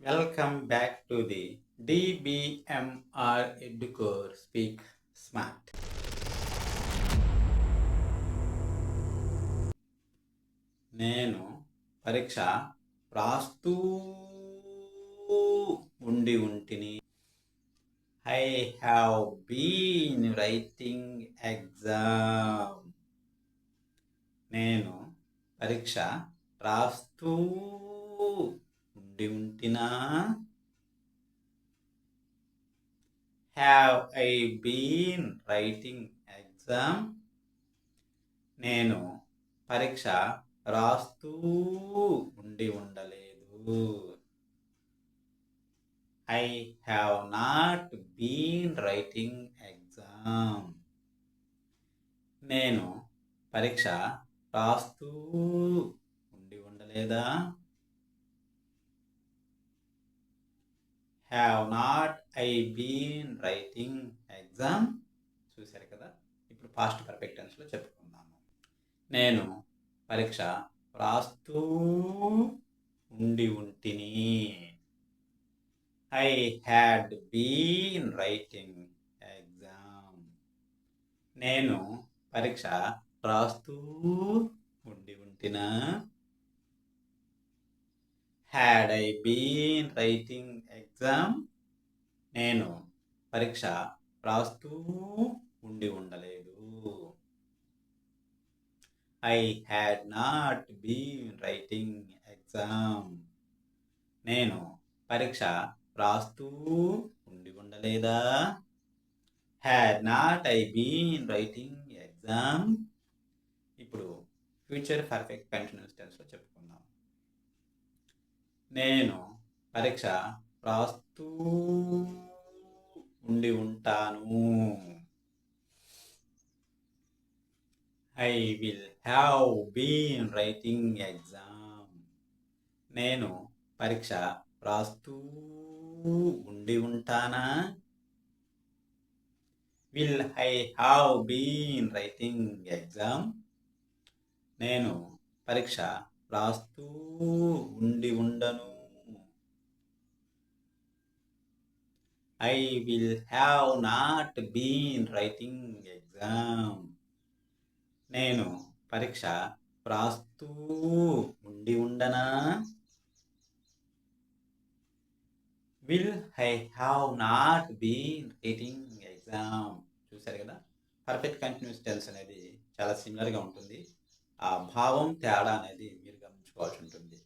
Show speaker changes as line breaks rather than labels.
Welcome back to the DBMR Educore Speak Smart. నేను పరీక్ష రాస్తూ ఉంటిని. I have been writing exam. నేను పరీక్ష రాస్తూ ఉంటినా. Have I been writing exam. నేను పరీక్ష రాస్తూ ఉండలేదు. I have not been writing exam. నేను పరీక్ష రాస్తూ ఉండలేదా. Have not I been writing exam. చూశారు కదా. ఇప్పుడు పాస్ట్ పర్ఫెక్ట్ టెన్స్లో చెప్పుకుందాము. నేను పరీక్ష రాస్తూ ఉంటిని. I had been writing exam. నేను పరీక్ష రాస్తూ ఉంటినా. Had I been writing exam. నేను పరీక్ష రాస్తూ ఉండలేదు. I had not been writing exam. నేను పరీక్ష రాస్తూ ఉండలేదా. Had not I been writing exam. ఇప్పుడు ఫ్యూచర్ పర్ఫెక్ట్ కంటిన్యూస్ టెన్స్లో చెప్పుకుందాం. నేను పరీక్ష రాస్తూ ఉంటాను. I will have been writing exam. నేను పరీక్ష రాస్తూ ఉంటానా. Will I have been writing exam. నేను పరీక్ష రాస్తూ ఉండను. I will have not been writing exam. నేను పరీక్ష రాస్తూ ఉండనా. Will I have not been writing exam. చూశారు కదా. పర్ఫెక్ట్ కంటిన్యూస్ టెన్స్ అనేది చాలా సిమిలర్గా ఉంటుంది. ఆ భావం తేడా అనేది మీరు గమనించుకోవాల్సి ఉంటుంది.